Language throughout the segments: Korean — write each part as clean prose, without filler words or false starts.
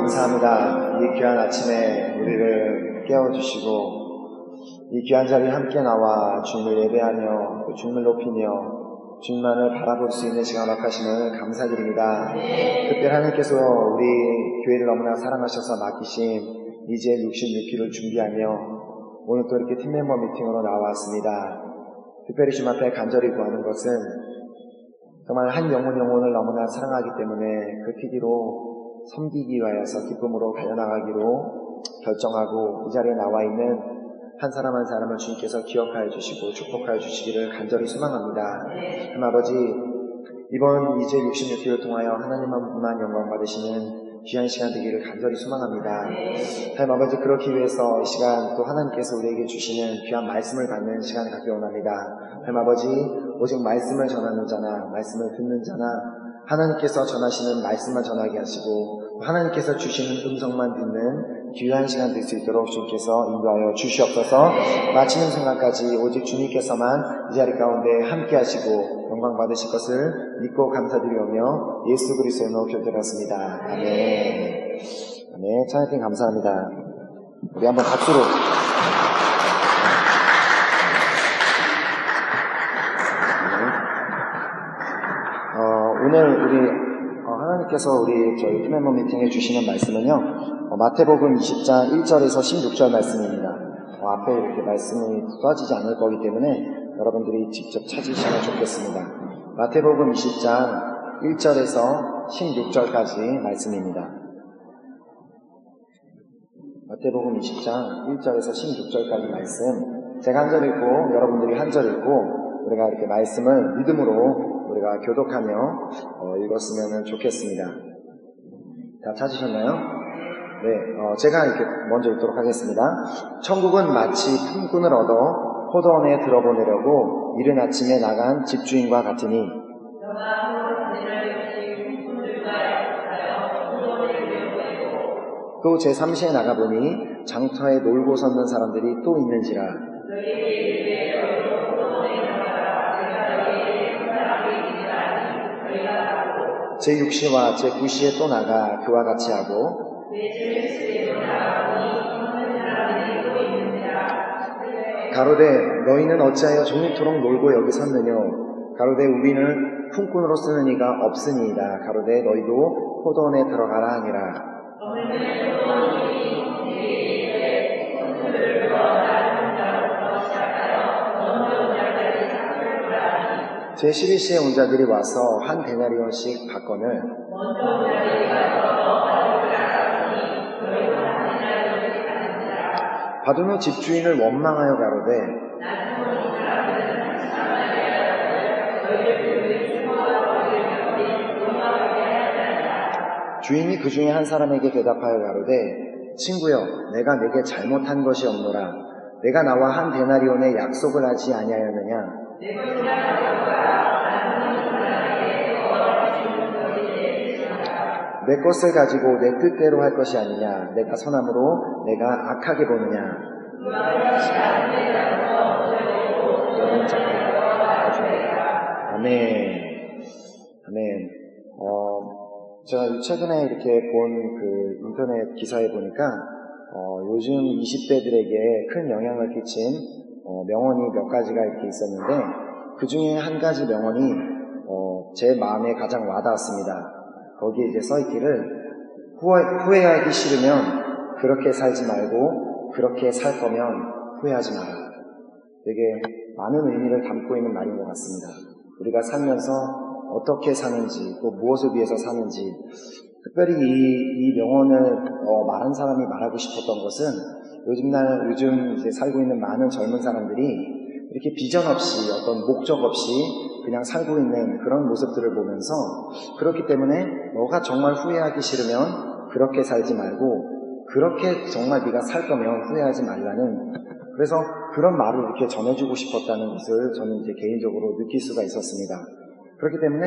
감사합니다. 이 귀한 아침에 우리를 깨워주시고 이 귀한 자리에 함께 나와 주님을 예배하며 또 주님을 높이며 주님만을 바라볼 수 있는 시간 허락하심을 감사드립니다. 특별히 하나님께서 우리 교회를 너무나 사랑하셔서 맡기신 이제 66기를 준비하며 오늘 또 이렇게 팀멤버 미팅으로 나왔습니다. 특별히 주님 앞에 간절히 구하는 것은 정말 한 영혼을 너무나 사랑하기 때문에 그 크기로 섬기기 위하여서 기쁨으로 달려나가기로 결정하고 이 자리에 나와 있는 한 사람 한 사람을 주님께서 기억하여 주시고 축복하여 주시기를 간절히 소망합니다. 하나님 아버지, 이번 이제 66기를 통하여 하나님만 영광 받으시는 귀한 시간 되기를 간절히 소망합니다. 하나님 아버지, 그렇기 위해서 이 시간 또 하나님께서 우리에게 주시는 귀한 말씀을 받는 시간을 갖기 원합니다. 하나님 아버지, 오직 말씀을 전하는 자나 말씀을 듣는 자나 하나님께서 전하시는 말씀만 전하게 하시고 하나님께서 주시는 음성만 듣는 귀한 시간 될 수 있도록 주님께서 인도하여 주시옵소서. 마치는 순간까지 오직 주님께서만 이 자리 가운데 함께 하시고 영광 받으실 것을 믿고 감사드리오며 예수 그리스도의 이름으로 기도드렸습니다. 아멘. 아멘. 찬양팀 감사합니다. 우리 한번 박수로 오늘 우리 하나님께서 우리 저희 팀멤버 미팅에 주시는 말씀은요, 마태복음 20장 1절에서 16절 말씀입니다. 앞에 이렇게 말씀이 써지지 않을 거기 때문에 여러분들이 직접 찾으시면 좋겠습니다. 마태복음 20장 1절에서 16절까지 말씀입니다. 마태복음 20장 1절에서 16절까지 말씀, 제가 한 절 읽고 여러분들이 한 절 읽고 우리가 이렇게 말씀을 믿음으로 우리가 교독하며 읽었으면 좋겠습니다. 다 찾으셨나요? 네, 제가 이렇게 먼저 읽도록 하겠습니다. 천국은 마치 품꾼을 얻어 포도원에 들어보내려고 이른 아침에 나간 집주인과 같으니 또 제3시에 나가보니 장터에 놀고 섰는 사람들이 또 있는지라. 제6시와 제9시에 또 나가 그와 같이 하고 가로되 너희는 어찌하여 종일토록 놀고 여기 섰느뇨. 가로되 우리는 품꾼으로 쓰는 이가 없으니이다. 가로되 너희도 포도원에 들어가라 하니라. 제11시에 온 자들이 와서 한 데나리온씩 받건을 받은 후 집주인을 원망하여 가로되 주인이 그 중에 한 사람에게 대답하여 가로되 친구여, 내가 내게 잘못한 것이 없노라. 내가 나와 한 데나리온의 약속을 하지 아니하였느냐. 내 것을 가지고 내 뜻대로 할 것이 아니냐. 내가 선함으로 내가 악하게 보느냐. 아멘. 아멘. 제가 최근에 이렇게 본 그 인터넷 기사에 보니까 요즘 20대들에게 큰 영향을 끼친 명언이 몇 가지가 이렇게 있었는데 그 중에 한 가지 명언이 제 마음에 가장 와닿았습니다. 거기에 이제 써있기를 후회하기 싫으면 그렇게 살지 말고 그렇게 살 거면 후회하지 마라. 되게 많은 의미를 담고 있는 말인 것 같습니다. 우리가 살면서 어떻게 사는지 또 무엇을 위해서 사는지, 특별히 이 명언을 말한 사람이 말하고 싶었던 것은 요즘 이제 살고 있는 많은 젊은 사람들이 이렇게 비전 없이 어떤 목적 없이 그냥 살고 있는 그런 모습들을 보면서, 그렇기 때문에 너가 정말 후회하기 싫으면 그렇게 살지 말고 그렇게 정말 네가 살 거면 후회하지 말라는, 그래서 그런 말을 이렇게 전해주고 싶었다는 것을 저는 이제 개인적으로 느낄 수가 있었습니다. 그렇기 때문에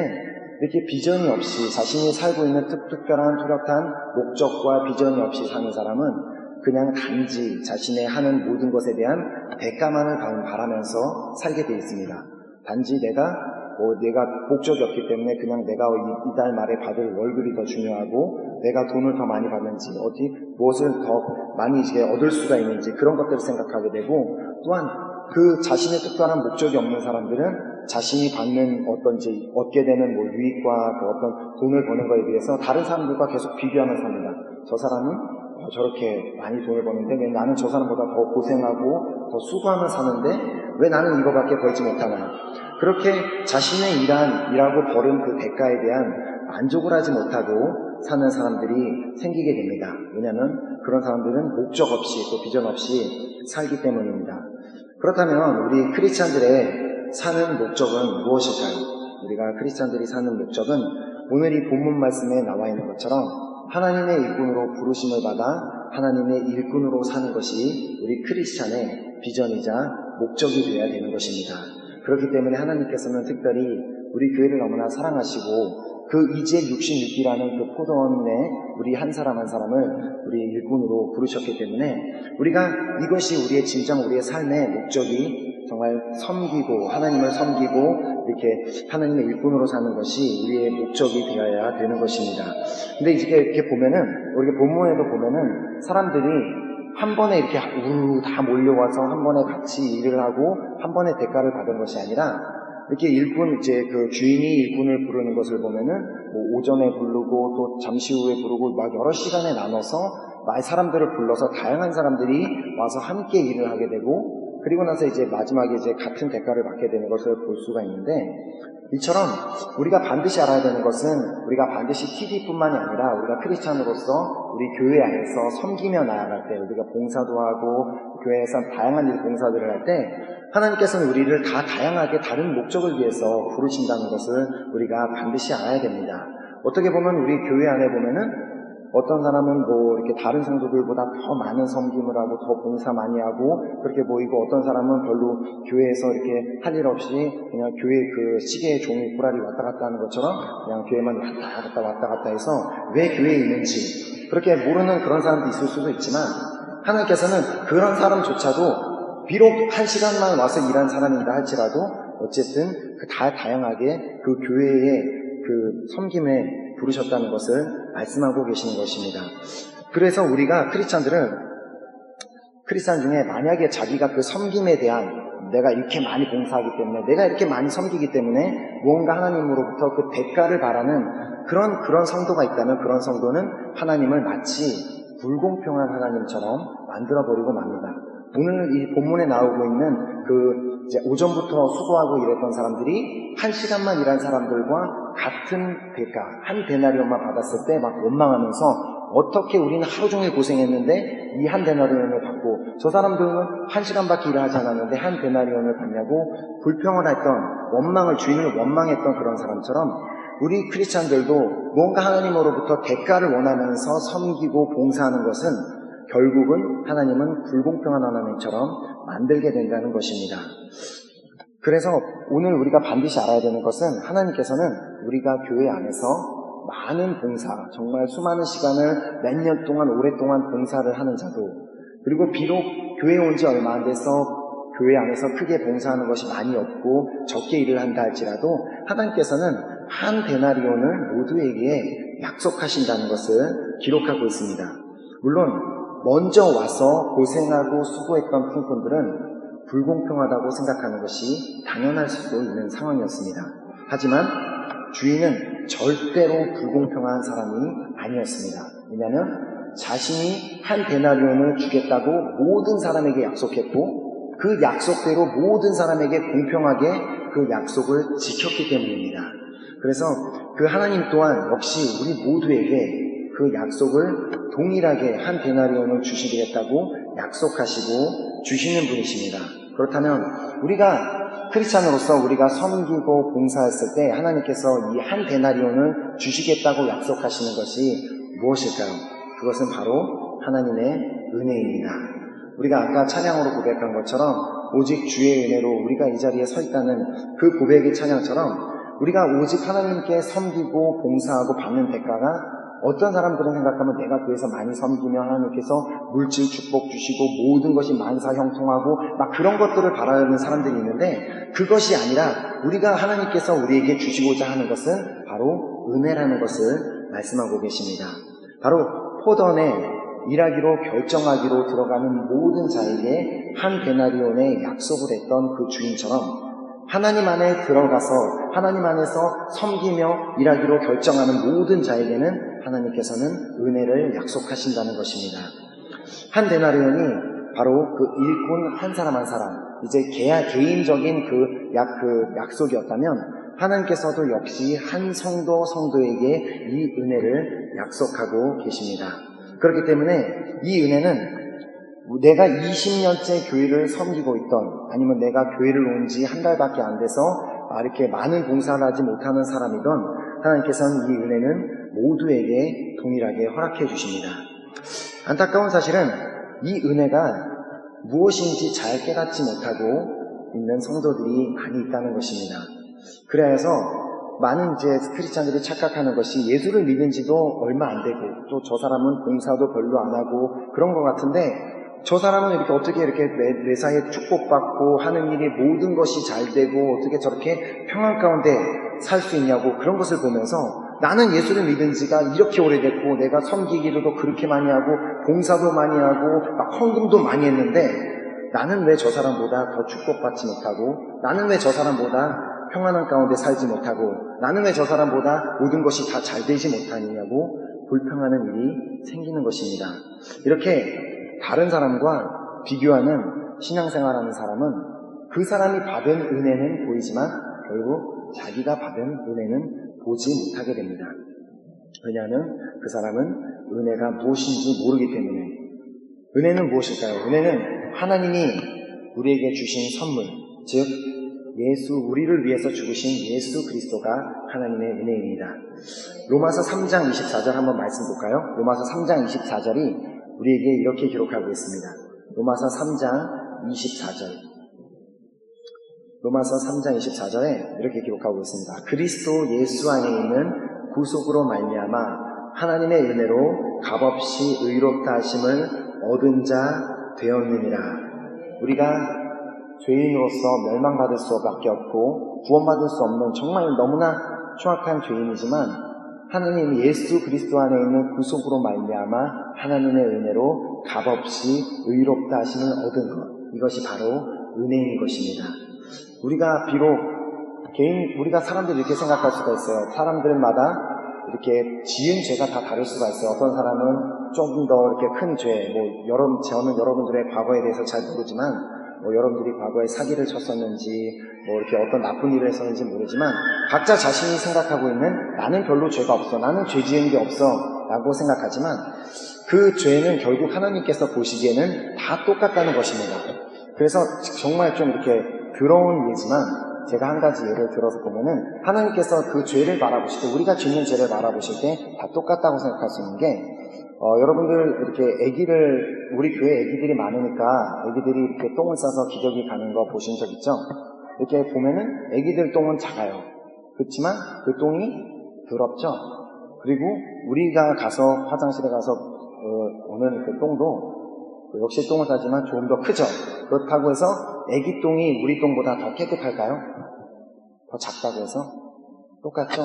이렇게 비전이 없이 자신이 살고 있는 특별한 뚜렷한 목적과 비전이 없이 사는 사람은 그냥 단지 자신의 하는 모든 것에 대한 대가만을 바라면서 살게 되어 있습니다. 단지 내가 내가 목적이 없기 때문에 그냥 내가 이달 말에 받을 월급이 더 중요하고 내가 돈을 더 많이 받는지 무엇을 더 많이 이제 얻을 수가 있는지 그런 것들을 생각하게 되고, 또한 그 자신의 특별한 목적이 없는 사람들은 자신이 받는 얻게 되는 유익과 그 어떤 돈을 버는 거에 비해서 다른 사람들과 계속 비교하면서 삽니다. 저 사람은 저렇게 많이 돈을 버는데 왜 나는 저 사람보다 더 고생하고 더 수고하며 사는데 왜 나는 이거밖에 벌지 못하나. 그렇게 자신의 일하고 벌은 그 대가에 대한 만족을 하지 못하고 사는 사람들이 생기게 됩니다. 왜냐하면 그런 사람들은 목적 없이 또 비전 없이 살기 때문입니다. 그렇다면 우리 크리스찬들의 사는 목적은 무엇일까요? 우리가 크리스찬들이 사는 목적은 오늘 이 본문 말씀에 나와 있는 것처럼 하나님의 일꾼으로 부르심을 받아 하나님의 일꾼으로 사는 것이 우리 크리스찬의 비전이자 목적이 되어야 되는 것입니다. 그렇기 때문에 하나님께서는 특별히 우리 교회를 너무나 사랑하시고 그 이제 66기라는 그 포도원에 우리 한 사람 한 사람을 우리 일꾼으로 부르셨기 때문에 우리가 이것이 우리의 진정 우리의 삶의 목적이 정말 섬기고 하나님을 섬기고 이렇게 하나님의 일꾼으로 사는 것이 우리의 목적이 되어야 되는 것입니다. 근데 이렇게 보면은 우리가 본문에도 보면은 사람들이 한 번에 이렇게 우르르 다 몰려와서 한 번에 같이 일을 하고 한 번에 대가를 받은 것이 아니라 이렇게 그 주인이 일꾼을 부르는 것을 보면은 오전에 부르고 또 잠시 후에 부르고 막 여러 시간에 나눠서 사람들을 불러서 다양한 사람들이 와서 함께 일을 하게 되고, 그리고 나서 이제 마지막에 이제 같은 대가를 받게 되는 것을 볼 수가 있는데, 이처럼 우리가 반드시 알아야 되는 것은 우리가 반드시 TV뿐만이 아니라 우리가 크리스찬으로서 우리 교회 안에서 섬기며 나아갈 때, 우리가 봉사도 하고 교회에서 다양한 봉사들을 할 때 하나님께서는 우리를 다 다양하게 다른 목적을 위해서 부르신다는 것을 우리가 반드시 알아야 됩니다. 어떻게 보면 우리 교회 안에 보면은 어떤 사람은 이렇게 다른 성도들보다 더 많은 섬김을 하고 더 봉사 많이 하고 그렇게 보이고, 어떤 사람은 별로 교회에서 이렇게 할 일 없이 그냥 교회 그 시계의 종이 꼬라리 왔다 갔다 하는 것처럼 그냥 교회만 왔다 갔다 해서 왜 교회에 있는지 그렇게 모르는 그런 사람도 있을 수도 있지만, 하나님께서는 그런 사람조차도 비록 한 시간만 와서 일한 사람이다 할지라도 어쨌든 다 다양하게 그 교회의 그 섬김에 부르셨다는 것을 말씀하고 계시는 것입니다. 그래서 우리가 크리스찬 중에 만약에 자기가 그 섬김에 대한 내가 이렇게 많이 봉사하기 때문에 내가 이렇게 많이 섬기기 때문에 무언가 하나님으로부터 그 대가를 바라는 그런 성도가 있다면, 그런 성도는 하나님을 마치 불공평한 하나님처럼 만들어버리고 맙니다. 오늘 이 본문에 나오고 있는 이제 오전부터 수고하고 일했던 사람들이 한 시간만 일한 사람들과 같은 대가, 한 데나리온만 받았을 때 막 원망하면서 어떻게 우리는 하루 종일 고생했는데 이 한 데나리온을 받고 저 사람들은 한 시간밖에 일을 하지 않았는데 한 데나리온을 받냐고 불평을 했던, 주인을 원망했던 그런 사람처럼 우리 크리스찬들도 뭔가 하나님으로부터 대가를 원하면서 섬기고 봉사하는 것은 결국은 하나님은 불공평한 하나님처럼 만들게 된다는 것입니다. 그래서 오늘 우리가 반드시 알아야 되는 것은 하나님께서는 우리가 교회 안에서 많은 봉사, 정말 수많은 시간을 몇 년 동안 오랫동안 봉사를 하는 자도, 그리고 비록 교회에 온 지 얼마 안 돼서 교회 안에서 크게 봉사하는 것이 많이 없고 적게 일을 한다 할지라도 하나님께서는 한 데나리온을 모두에게 약속하신다는 것을 기록하고 있습니다. 물론 먼저 와서 고생하고 수고했던 풍꾼들은 불공평하다고 생각하는 것이 당연할 수도 있는 상황이었습니다. 하지만 주인은 절대로 불공평한 사람이 아니었습니다. 왜냐하면 자신이 한 데나리온을 주겠다고 모든 사람에게 약속했고 그 약속대로 모든 사람에게 공평하게 그 약속을 지켰기 때문입니다. 그래서 그 하나님 또한 역시 우리 모두에게 그 약속을 동일하게 한 데나리온을 주시겠다고 약속하시고 주시는 분이십니다. 그렇다면 우리가 크리스찬으로서 우리가 섬기고 봉사했을 때 하나님께서 이 한 데나리온을 주시겠다고 약속하시는 것이 무엇일까요? 그것은 바로 하나님의 은혜입니다. 우리가 아까 찬양으로 고백한 것처럼 오직 주의 은혜로 우리가 이 자리에 서 있다는 그 고백의 찬양처럼 우리가 오직 하나님께 섬기고 봉사하고 받는 대가가 어떤 사람들은 생각하면 내가 교회에서 많이 섬기면 하나님께서 물질 축복 주시고 모든 것이 만사형통하고 막 그런 것들을 바라는 사람들이 있는데, 그것이 아니라 우리가 하나님께서 우리에게 주시고자 하는 것은 바로 은혜라는 것을 말씀하고 계십니다. 바로 포도원에 일하기로 결정하기로 들어가는 모든 자에게 한 데나리온의 약속을 했던 그 주인처럼, 하나님 안에 들어가서 하나님 안에서 섬기며 일하기로 결정하는 모든 자에게는 하나님께서는 은혜를 약속하신다는 것입니다. 한 데나리온이 바로 그 일꾼 한 사람 한 사람, 이제 개인적인 그 약속이었다면, 하나님께서도 역시 한 성도에게 이 은혜를 약속하고 계십니다. 그렇기 때문에 이 은혜는 내가 20년째 교회를 섬기고 있던, 아니면 내가 교회를 온 지 한 달밖에 안 돼서 이렇게 많은 봉사를 하지 못하는 사람이던, 하나님께서는 이 은혜는 모두에게 동일하게 허락해 주십니다. 안타까운 사실은 이 은혜가 무엇인지 잘 깨닫지 못하고 있는 성도들이 많이 있다는 것입니다. 그래서 많은 이제 크리스찬들이 착각하는 것이, 예수를 믿은 지도 얼마 안 되고 또 저 사람은 봉사도 별로 안 하고 그런 것 같은데, 저 사람은 이렇게 어떻게 이렇게 매사에 축복받고 하는 일이 모든 것이 잘 되고 어떻게 저렇게 평안 가운데 살 수 있냐고, 그런 것을 보면서 나는 예수를 믿은 지가 이렇게 오래됐고 내가 섬기기로도 그렇게 많이 하고 봉사도 많이 하고 막 헌금도 많이 했는데, 나는 왜 저 사람보다 더 축복받지 못하고, 나는 왜 저 사람보다 평안한 가운데 살지 못하고, 나는 왜 저 사람보다 모든 것이 다 잘 되지 못하느냐고 불평하는 일이 생기는 것입니다. 이렇게 다른 사람과 비교하는 신앙생활하는 사람은 그 사람이 받은 은혜는 보이지만 결국 자기가 받은 은혜는 보지 못하게 됩니다. 왜냐하면 그 사람은 은혜가 무엇인지 모르기 때문에. 은혜는 무엇일까요? 은혜는 하나님이 우리에게 주신 선물, 즉 우리를 위해서 죽으신 예수 그리스도가 하나님의 은혜입니다. 로마서 3장 24절 한번 말씀 볼까요? 로마서 3장 24절이 우리에게 이렇게 기록하고 있습니다. 로마서 3장 24절. 로마서 3장 24절에 이렇게 기록하고 있습니다. 그리스도 예수 안에 있는 구속으로 말미암아 하나님의 은혜로 값없이 의롭다 하심을 얻은 자 되었느니라. 우리가 죄인으로서 멸망받을 수밖에 없고 구원받을 수 없는 정말 너무나 추악한 죄인이지만, 하나님 예수 그리스도 안에 있는 구속으로 말미암아 하나님의 은혜로 값없이 의롭다 하심을 얻은 것, 이것이 바로 은혜인 것입니다. 우리가 사람들이 이렇게 생각할 수가 있어요. 사람들마다 이렇게 지은 죄가 다 다를 수가 있어요. 어떤 사람은 조금 더 이렇게 큰 죄, 저는 여러분들의 과거에 대해서 잘 모르지만, 여러분들이 과거에 사기를 쳤었는지, 이렇게 어떤 나쁜 일을 했었는지 모르지만, 각자 자신이 생각하고 있는, 나는 별로 죄가 없어, 나는 죄 지은 게 없어 라고 생각하지만, 그 죄는 결국 하나님께서 보시기에는 다 똑같다는 것입니다. 그래서 정말 좀 이렇게 더러운 예지만, 제가 한 가지 예를 들어서 보면은, 하나님께서 그 죄를 바라보실 때, 우리가 짓는 죄를 바라보실 때 다 똑같다고 생각할 수 있는 게, 여러분들 이렇게 우리 교회 애기들이 많으니까 애기들이 이렇게 똥을 싸서 기저귀 가는 거 보신 적 있죠? 이렇게 보면은 애기들 똥은 작아요. 그렇지만 그 똥이 더럽죠? 그리고 우리가 가서 화장실에 가서 오는 그 똥도 역시 똥을 싸지만 조금 더 크죠? 그렇다고 해서 애기 똥이 우리 똥보다 더 깨끗할까요? 더 작다고 해서? 똑같죠?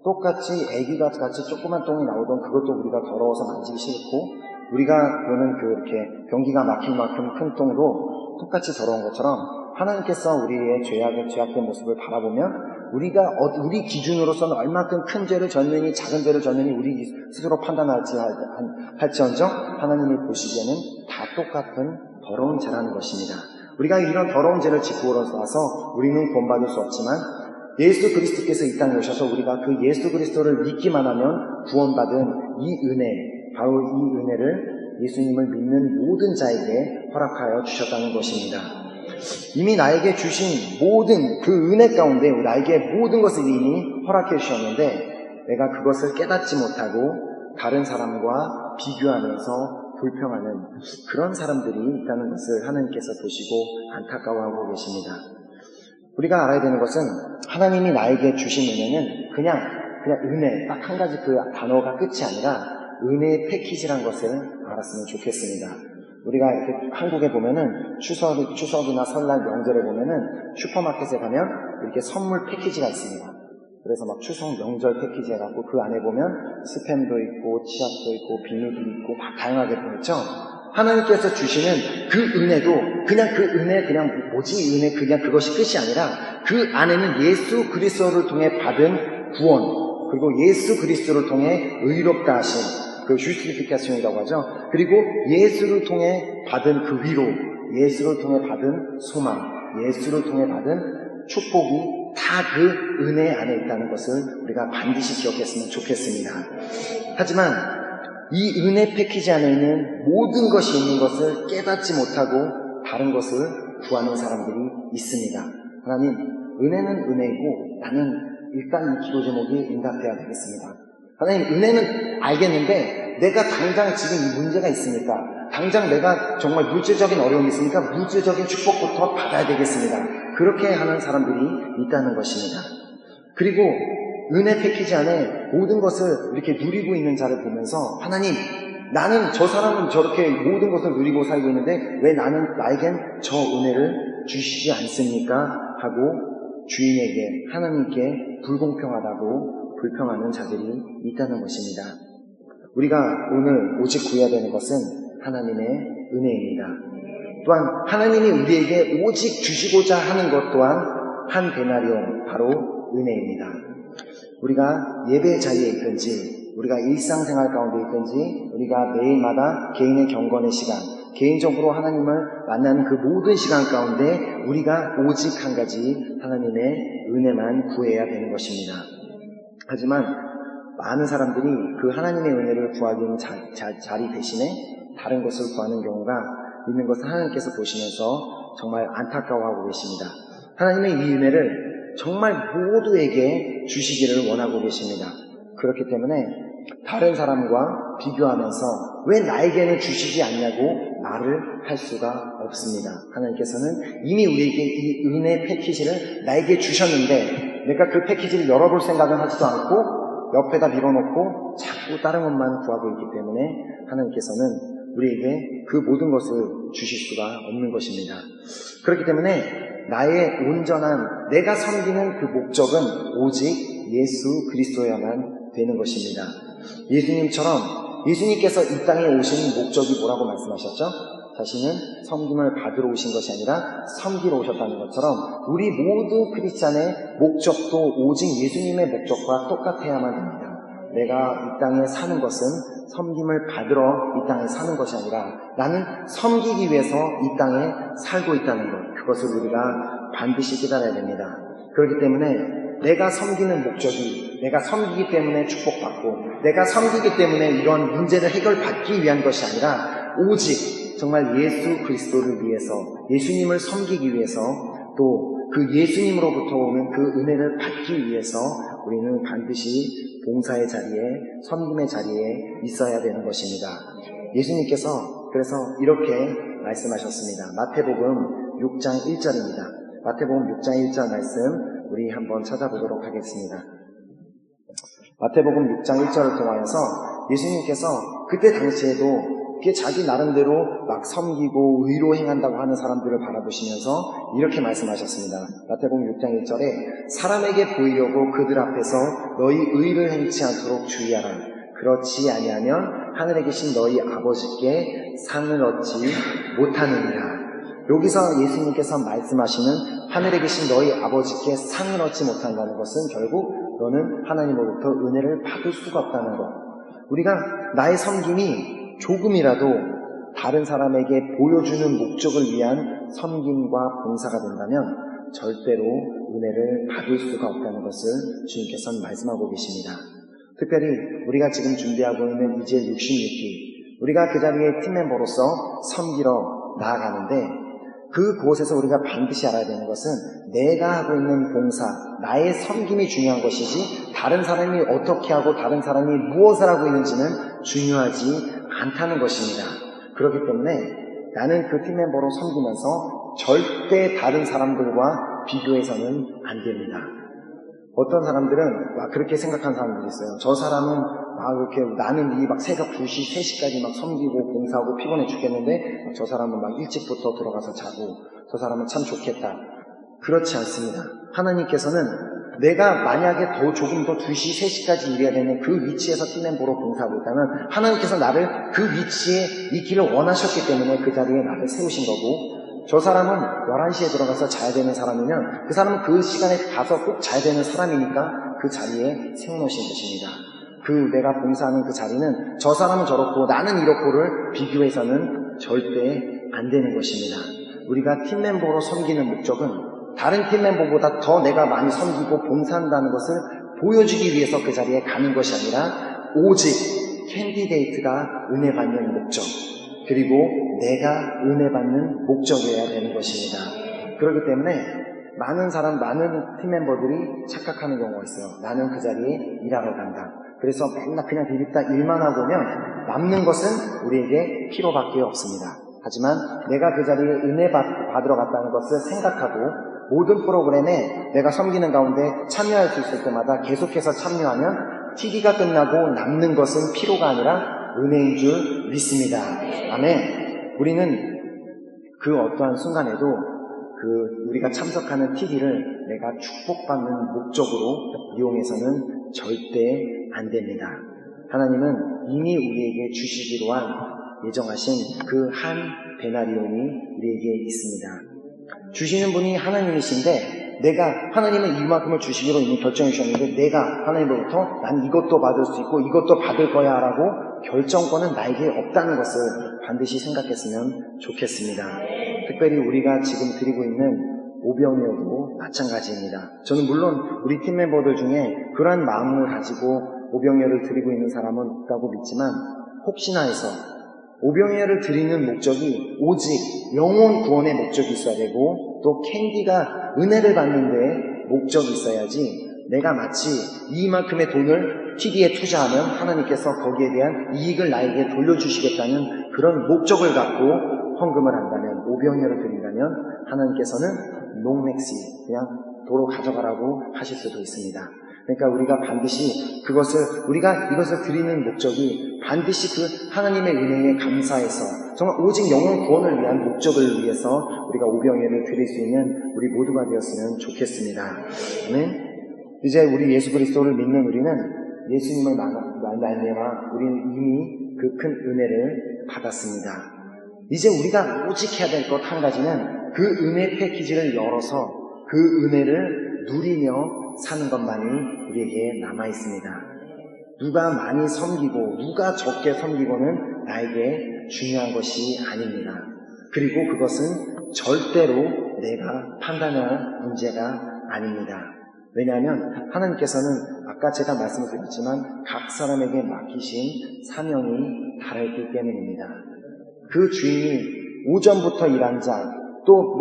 똑같이 애기가 같이 조그만 똥이 나오던 그것도 우리가 더러워서 만지기 싫고, 우리가 보는 이렇게 변기가 막힐 만큼 큰 똥도 똑같이 더러운 것처럼, 하나님께서 우리의 죄악된 모습을 바라보면 우리 기준으로서는 얼마큼 큰 죄를 졌느니 작은 죄를 졌느니 우리 스스로 판단할지언정 하나님이 보시기에는 다 똑같은 더러운 죄라는 것입니다. 우리가 이런 더러운 죄를 짓고 나서 우리는 구원받을 수 없지만, 예수 그리스도께서 이 땅에 오셔서 우리가 그 예수 그리스도를 믿기만 하면 구원받은 이 은혜, 바로 이 은혜를 예수님을 믿는 모든 자에게 허락하여 주셨다는 것입니다. 이미 나에게 주신 모든 그 은혜 가운데 나에게 모든 것을 이미 허락해 주셨는데, 내가 그것을 깨닫지 못하고 다른 사람과 비교하면서 불평하는 그런 사람들이 있다는 것을 하나님께서 보시고 안타까워하고 계십니다. 우리가 알아야 되는 것은, 하나님이 나에게 주신 은혜는 그냥 그냥 은혜, 딱 한 가지 그 단어가 끝이 아니라 은혜의 패키지란 것을 알았으면 좋겠습니다. 우리가 이렇게 한국에 보면은 추석이나 설날 명절에 보면은 슈퍼마켓에 가면 이렇게 선물 패키지가 있습니다. 그래서 막 추석 명절 패키지 해갖고 그 안에 보면 스팸도 있고 치약도 있고 비누도 있고 막 다양하게 보였죠. 하나님께서 주시는 그 은혜도 그냥 그 은혜 그냥 뭐지 은혜 그냥 그것이 끝이 아니라 그 안에는 예수 그리스도를 통해 받은 구원, 그리고 예수 그리스도를 통해 의롭다 하신 그 주스티피케이션이라고 하죠. 그리고 예수를 통해 받은 그 위로, 예수를 통해 받은 소망, 예수를 통해 받은 축복이 다 그 은혜 안에 있다는 것을 우리가 반드시 기억했으면 좋겠습니다. 하지만 이 은혜 패키지 안에 있는 모든 것이 있는 것을 깨닫지 못하고 다른 것을 구하는 사람들이 있습니다. 하나님, 은혜는 은혜이고 나는 일단 이 기도 제목이 응답해야 되겠습니다. 하나님, 은혜는 알겠는데 내가 당장 지금 이 문제가 있으니까, 당장 내가 정말 물질적인 어려움이 있으니까 물질적인 축복부터 받아야 되겠습니다. 그렇게 하는 사람들이 있다는 것입니다. 그리고 은혜 패키지 안에 모든 것을 이렇게 누리고 있는 자를 보면서 하나님, 나는 저 사람은 저렇게 모든 것을 누리고 살고 있는데 왜 나에겐 저 은혜를 주시지 않습니까? 하고 주인에게, 하나님께 불공평하다고 불평하는 자들이 있다는 것입니다. 우리가 오늘 오직 구해야 되는 것은 하나님의 은혜입니다. 또한 하나님이 우리에게 오직 주시고자 하는 것 또한 한 데나리온, 바로 은혜입니다. 우리가 예배 자리에 있든지, 우리가 일상생활 가운데 있든지, 우리가 매일마다 개인의 경건의 시간, 개인적으로 하나님을 만나는 그 모든 시간 가운데 우리가 오직 한 가지 하나님의 은혜만 구해야 되는 것입니다. 하지만 많은 사람들이 그 하나님의 은혜를 구하기 위한 자리 대신에 다른 것을 구하는 경우가 있는 것을 하나님께서 보시면서 정말 안타까워하고 계십니다. 하나님의 이 은혜를 정말 모두에게 주시기를 원하고 계십니다. 그렇기 때문에 다른 사람과 비교하면서 왜 나에게는 주시지 않냐고 말을 할 수가 없습니다. 하나님께서는 이미 우리에게 이 은혜 패키지를 나에게 주셨는데 내가 그 패키지를 열어볼 생각은 하지도 않고 옆에다 밀어놓고 자꾸 다른 것만 구하고 있기 때문에 하나님께서는 우리에게 그 모든 것을 주실 수가 없는 것입니다. 그렇기 때문에 나의 온전한 내가 섬기는 그 목적은 오직 예수 그리스도야만 되는 것입니다. 예수님께서 이 땅에 오신 목적이 뭐라고 말씀하셨죠? 자신은 섬김을 받으러 오신 것이 아니라 섬기러 오셨다는 것처럼 우리 모든 크리스찬의 목적도 오직 예수님의 목적과 똑같아야만 됩니다. 내가 이 땅에 사는 것은 섬김을 받으러 이 땅에 사는 것이 아니라 나는 섬기기 위해서 이 땅에 살고 있다는 것, 그것을 우리가 반드시 깨달아야 됩니다. 그렇기 때문에 내가 섬기는 목적이 내가 섬기기 때문에 축복받고 내가 섬기기 때문에 이런 문제를 해결받기 위한 것이 아니라 오직 정말 예수 그리스도를 위해서, 예수님을 섬기기 위해서, 또 그 예수님으로부터 오는 그 은혜를 받기 위해서 우리는 반드시 봉사의 자리에, 섬김의 자리에 있어야 되는 것입니다. 예수님께서 그래서 이렇게 말씀하셨습니다. 마태복음 6장 1절입니다. 마태복음 6장 1절 말씀 우리 한번 찾아보도록 하겠습니다. 마태복음 6장 1절을 통하여서 예수님께서 그때 당시에도 그게 자기 나름대로 막 섬기고 의로 행한다고 하는 사람들을 바라보시면서 이렇게 말씀하셨습니다. 마태복음 6장 1절에 사람에게 보이려고 그들 앞에서 너희 의를 행치 않도록 주의하라. 그렇지 아니하면 하늘에 계신 너희 아버지께 상을 얻지 못하느니라. 여기서 예수님께서 말씀하시는 하늘에 계신 너희 아버지께 상을 얻지 못한다는 것은 결국 너는 하나님으로부터 은혜를 받을 수가 없다는 것. 우리가 나의 섬김이 조금이라도 다른 사람에게 보여주는 목적을 위한 섬김과 봉사가 된다면 절대로 은혜를 받을 수가 없다는 것을 주님께서는 말씀하고 계십니다. 특별히 우리가 지금 준비하고 있는 이제 66기, 우리가 그 자리에 팀멤버로서 섬기러 나아가는데 그곳에서 우리가 반드시 알아야 되는 것은 내가 하고 있는 봉사, 나의 섬김이 중요한 것이지 다른 사람이 어떻게 하고 다른 사람이 무엇을 하고 있는지는 중요하지 않다는 것입니다. 그렇기 때문에 나는 그 팀멤버로 섬기면서 절대 다른 사람들과 비교해서는 안 됩니다. 어떤 사람들은 막 그렇게 생각하는 사람들이 있어요. 저 사람은 막 이렇게 나는 이 막 새벽 2시, 3시까지 막 섬기고 봉사하고 피곤해 죽겠는데 저 사람은 막 일찍부터 들어가서 자고 저 사람은 참 좋겠다. 그렇지 않습니다. 하나님께서는 내가 만약에 조금 더 2시, 3시까지 일해야 되는 그 위치에서 팀멤버로 봉사하고 있다면 하나님께서 나를 그 위치에 있기를 원하셨기 때문에 그 자리에 나를 세우신 거고, 저 사람은 11시에 들어가서 자야 되는 사람이면 그 사람은 그 시간에 가서 꼭 자야 되는 사람이니까 그 자리에 세워놓으신 것입니다. 내가 봉사하는 그 자리는 저 사람은 저렇고 나는 이렇고를 비교해서는 절대 안 되는 것입니다. 우리가 팀멤버로 섬기는 목적은 다른 팀멤버보다 더 내가 많이 섬기고 봉사한다는 것을 보여주기 위해서 그 자리에 가는 것이 아니라 오직 캔디데이트가 은혜 받는 목적, 그리고 내가 은혜 받는 목적이어야 되는 것입니다. 그렇기 때문에 많은 팀멤버들이 착각하는 경우가 있어요. 나는 그 자리에 일하러 간다. 그래서 맨날 그냥 비비다 일만 하고 오면 남는 것은 우리에게 피로밖에 없습니다. 하지만 내가 그 자리에 은혜 받으러 갔다는 것을 생각하고 모든 프로그램에 내가 섬기는 가운데 참여할 수 있을 때마다 계속해서 참여하면 TV가 끝나고 남는 것은 피로가 아니라 은혜인 줄 믿습니다. 아멘. 우리는 그 어떠한 순간에도 우리가 참석하는 TV를 내가 축복받는 목적으로 이용해서는 절대 안 됩니다. 하나님은 이미 우리에게 주시기로 한 예정하신 그 한 데나리온이 우리에게 있습니다. 주시는 분이 하나님이신데 하나님은 이만큼을 주시기로 이미 결정해 주셨는데 내가 하나님으로부터 난 이것도 받을 수 있고 이것도 받을 거야 라고 결정권은 나에게 없다는 것을 반드시 생각했으면 좋겠습니다. 특별히 우리가 지금 드리고 있는 오병이어도 마찬가지입니다. 저는 물론 우리 팀 멤버들 중에 그러한 마음을 가지고 오병이어를 드리고 있는 사람은 없다고 믿지만 혹시나 해서 오병이어를 드리는 목적이 오직 영혼 구원의 목적이 있어야 되고 또 캔디가 은혜를 받는 데 목적이 있어야지 내가 마치 이만큼의 돈을 TV에 투자하면 하나님께서 거기에 대한 이익을 나에게 돌려주시겠다는 그런 목적을 갖고 헌금을 한다면, 오병이어를 드린다면 하나님께서는 농맥시 그냥 도로 가져가라고 하실 수도 있습니다. 그러니까 우리가 반드시 우리가 이것을 드리는 목적이 반드시 그 하나님의 은혜에 감사해서 정말 오직 영혼 구원을 위한 목적을 위해서 우리가 오병이어를 드릴 수 있는 우리 모두가 되었으면 좋겠습니다. 아멘. 이제 우리 예수 그리스도를 믿는 우리는 예수님을 말미암아 우리는 이미 그 큰 은혜를 받았습니다. 이제 우리가 오직 해야 될 것 한 가지는 그 은혜 패키지를 열어서 그 은혜를 누리며 사는 것만이 우리에게 남아있습니다. 누가 많이 섬기고 누가 적게 섬기고는 나에게 중요한 것이 아닙니다. 그리고 그것은 절대로 내가 판단할 문제가 아닙니다. 왜냐하면 하나님께서는 아까 제가 말씀을 드렸지만 각 사람에게 맡기신 사명이 다르기 때문입니다. 그 주인이 오전부터 일한 자, 또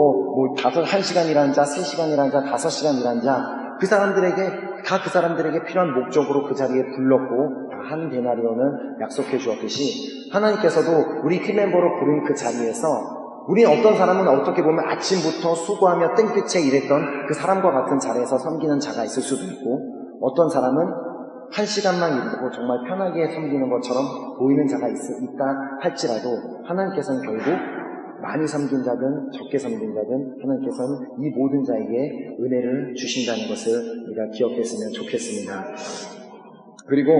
1시간 일한 자, 3시간 일한 자, 5시간 일한 자, 그 사람들에게 필요한 목적으로 그 자리에 불렀고 한 데나리온을 약속해 주었듯이 하나님께서도 우리 팀멤버로 부른 그 자리에서 우리 어떤 사람은 어떻게 보면 아침부터 수고하며 땡볕에 일했던 그 사람과 같은 자리에서 섬기는 자가 있을 수도 있고 어떤 사람은 1시간만 일하고 정말 편하게 섬기는 것처럼 보이는 자가 있다 할지라도 하나님께서는 결국 많이 섬긴 자든 적게 섬긴 자든 하나님께서는 이 모든 자에게 은혜를 주신다는 것을 우리가 기억했으면 좋겠습니다. 그리고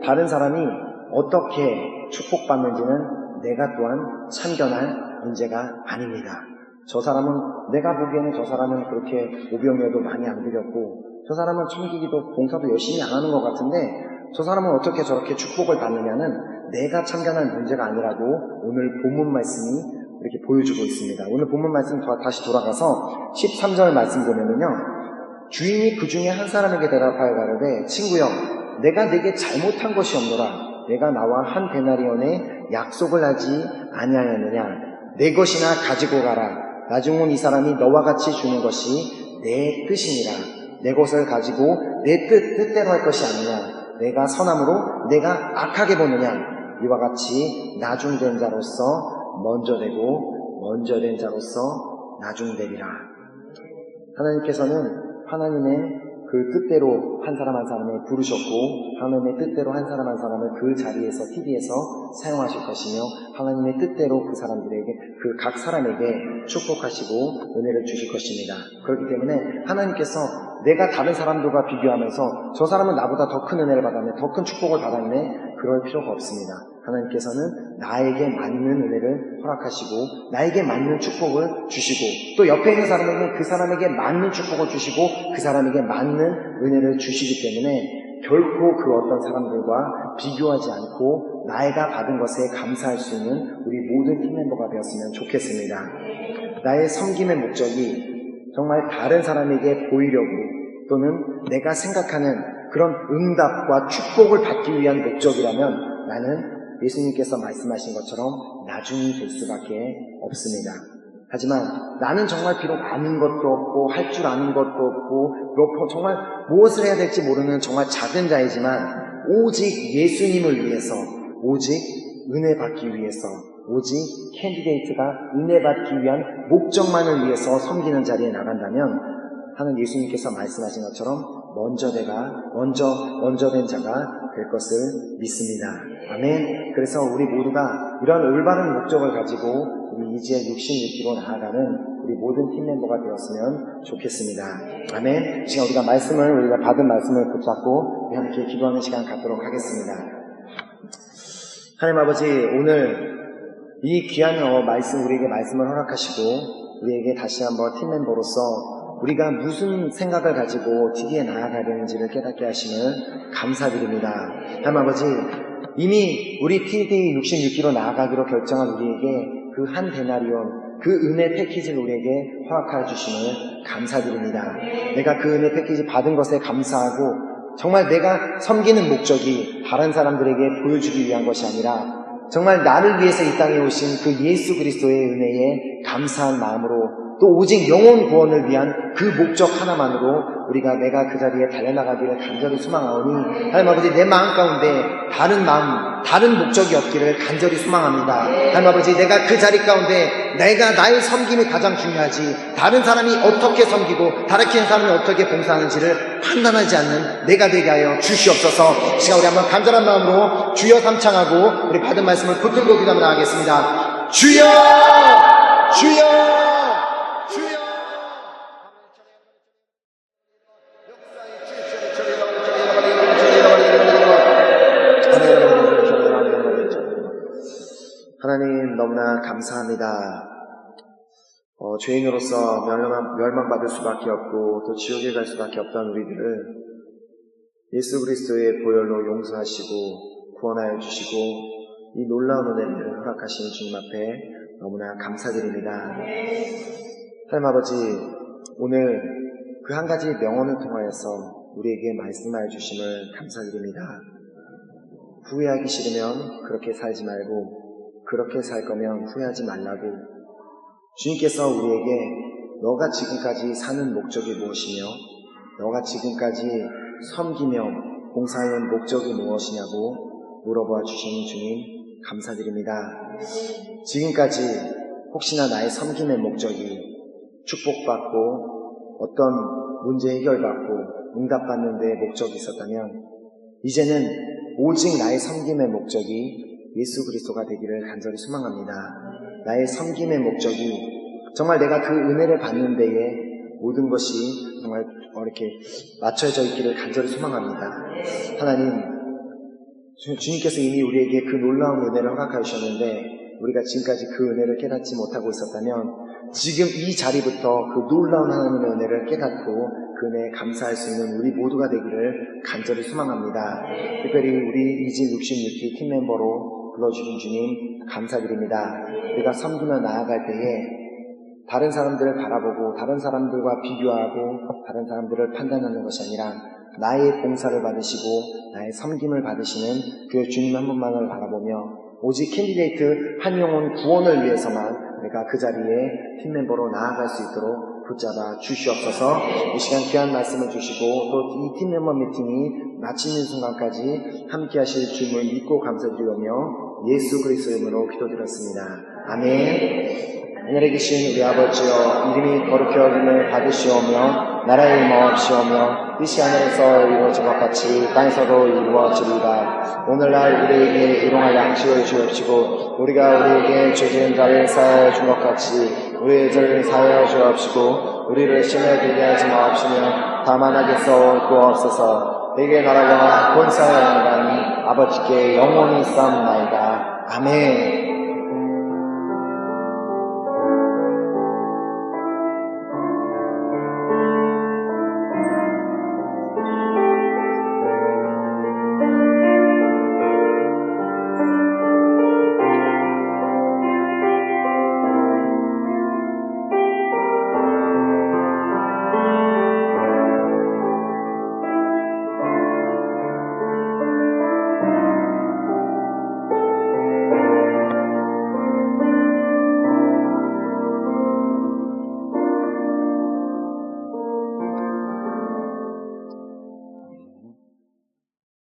다른 사람이 어떻게 축복받는지는 내가 또한 참견할 문제가 아닙니다. 저 사람은 내가 보기에는 저 사람은 그렇게 오병이어도 많이 안 드렸고 저 사람은 섬기기도 봉사도 열심히 안 하는 것 같은데 저 사람은 어떻게 저렇게 축복을 받느냐는 내가 참견할 문제가 아니라고 오늘 본문 말씀이 이렇게 보여주고 있습니다. 오늘 본문 말씀 다시 돌아가서 13절 말씀 보면은요, 주인이 그 중에 한 사람에게 대답하여 가로되 친구여 내가 네게 잘못한 것이 없노라. 내가 나와 한 데나리온에 약속을 하지 아니하였느냐. 내 것이나 가지고 가라. 나중은 이 사람이 너와 같이 주는 것이 내 뜻이니라. 내 것을 가지고 내 뜻대로 할 것이 아니냐. 내가 선함으로 내가 악하게 보느냐. 이와 같이 나중된 자로서 먼저 되고 먼저 된 자로서 나중되리라. 하나님께서는 하나님의 그 뜻대로 한 사람 한 사람을 부르셨고 하나님의 뜻대로 한 사람 한 사람을 그 자리에서 TV에서 사용하실 것이며 하나님의 뜻대로 그 사람들에게 그 각 사람에게 축복하시고 은혜를 주실 것입니다. 그렇기 때문에 하나님께서 내가 다른 사람들과 비교하면서 저 사람은 나보다 더 큰 은혜를 받았네, 더 큰 축복을 받았네, 그럴 필요가 없습니다. 하나님께서는 나에게 맞는 은혜를 허락하시고 나에게 맞는 축복을 주시고 또 옆에 있는 사람에게 그 사람에게 맞는 축복을 주시고 그 사람에게 맞는 은혜를 주시기 때문에 결코 그 어떤 사람들과 비교하지 않고 나이가 받은 것에 감사할 수 있는 우리 모든 팀멤버가 되었으면 좋겠습니다. 나의 섬김의 목적이 정말 다른 사람에게 보이려고 또는 내가 생각하는 그런 응답과 축복을 받기 위한 목적이라면 나는 예수님께서 말씀하신 것처럼 나중이 될 수밖에 없습니다. 하지만 나는 정말 비록 아는 것도 없고 할 줄 아는 것도 없고 정말 무엇을 해야 될지 모르는 정말 작은 자이지만 오직 예수님을 위해서, 오직 은혜 받기 위해서, 오직 캔디데이트가 은혜 받기 위한 목적만을 위해서 섬기는 자리에 나간다면 하는 예수님께서 말씀하신 것처럼 먼저 된 자가 될 것을 믿습니다. 아멘. 그래서 우리 모두가 이런 올바른 목적을 가지고 우리 이제 66기로 나아가는 우리 모든 팀멤버가 되었으면 좋겠습니다. 아멘. 이 시간 우리가 받은 말씀을 붙잡고 우리 함께 기도하는 시간 갖도록 하겠습니다. 하나님 아버지, 오늘 이 귀한 말씀, 우리에게 말씀을 허락하시고 우리에게 다시 한번 팀멤버로서 우리가 무슨 생각을 가지고 TV에 나아가야 되는지를 깨닫게 하심을 감사드립니다. 하나님 아버지, 이미 우리 TD 66기로 나아가기로 결정한 우리에게 그 한 데나리온, 그 은혜 패키지를 우리에게 허락하여 주심을 감사드립니다. 내가 그 은혜 패키지 받은 것에 감사하고 정말 내가 섬기는 목적이 다른 사람들에게 보여주기 위한 것이 아니라 정말 나를 위해서 이 땅에 오신 그 예수 그리스도의 은혜에 감사한 마음으로 또 오직 영혼 구원을 위한 그 목적 하나만으로 내가 그 자리에 달려나가기를 간절히 소망하오니 하나님 아버지, 내 마음 가운데 다른 마음, 다른 목적이 없기를 간절히 소망합니다. 하나님 아버지, 내가 그 자리 가운데 나의 섬김이 가장 중요하지 다른 사람이 어떻게 섬기고 다른 사람이 어떻게 봉사하는지를 판단하지 않는 내가 되게 하여 주시옵소서. 시간 우리 한번 간절한 마음으로 주여 삼창하고 우리 받은 말씀을 붙들고 기도하며 나가겠습니다. 주여! 주여! 하나님 너무나 감사합니다. 죄인으로서 멸망받을 수밖에 없고 또 지옥에 갈 수밖에 없던 우리들을 예수 그리스도의 보혈로 용서하시고 구원하여 주시고 이 놀라운 은혜를 허락하신 주님 앞에 너무나 감사드립니다. 하나님 아버지, 오늘 그 한 가지 명언을 통하여서 우리에게 말씀하여 주심을 감사드립니다. 후회하기 싫으면 그렇게 살지 말고 그렇게 살 거면 후회하지 말라고 주님께서 우리에게 너가 지금까지 사는 목적이 무엇이며 너가 지금까지 섬기며 봉사하는 목적이 무엇이냐고 물어봐 주신 주님 감사드립니다. 지금까지 혹시나 나의 섬김의 목적이 축복받고 어떤 문제 해결받고 응답받는 데 목적이 있었다면 이제는 오직 나의 섬김의 목적이 예수 그리스도가 되기를 간절히 소망합니다. 나의 섬김의 목적이 정말 내가 그 은혜를 받는 데에 모든 것이 정말 이렇게 맞춰져 있기를 간절히 소망합니다. 하나님, 주님께서 이미 우리에게 그 놀라운 은혜를 허락하여 주셨는데 우리가 지금까지 그 은혜를 깨닫지 못하고 있었다면 지금 이 자리부터 그 놀라운 하나님의 은혜를 깨닫고 그 은혜에 감사할 수 있는 우리 모두가 되기를 간절히 소망합니다. 특별히 우리 이진 66기 팀멤버로 불러주신 주님 감사드립니다. 우리가 섬기며 나아갈 때에 다른 사람들을 바라보고 다른 사람들과 비교하고 다른 사람들을 판단하는 것이 아니라 나의 봉사를 받으시고 나의 섬김을 받으시는 그 주님 한 분만을 바라보며 오직 캔디데이트 한 영혼 구원을 위해서만 내가 그 자리에 팀멤버로 나아갈 수 있도록 붙잡아 주시옵소서. 이 시간 귀한 말씀을 주시고 또 이 팀멤버 미팅이 마치는 순간까지 함께 하실 주님을 믿고 감사드리며 예수 그리스도의 이름으로 기도드렸습니다. 아멘. 하늘에 계신 우리 아버지여, 이름이 거룩히 여김을 받으시오며 나라의 임하옵시오며 이 시간에서 이루어진 것 같이 땅에서도 이루어지리라. 오늘날 우리에게 일용할 양식을 주옵시고 우리가 우리에게 죄 지은 자를 사하여 준 것 같이 우리의 죄를 사하여 주옵시고 우리를 시험에 들게 하지 마옵시며 다만 악에서 구하옵소서. 내게 나라와 권세와 영광이 아버지께 영원히 쌓옵나이다. 아멘.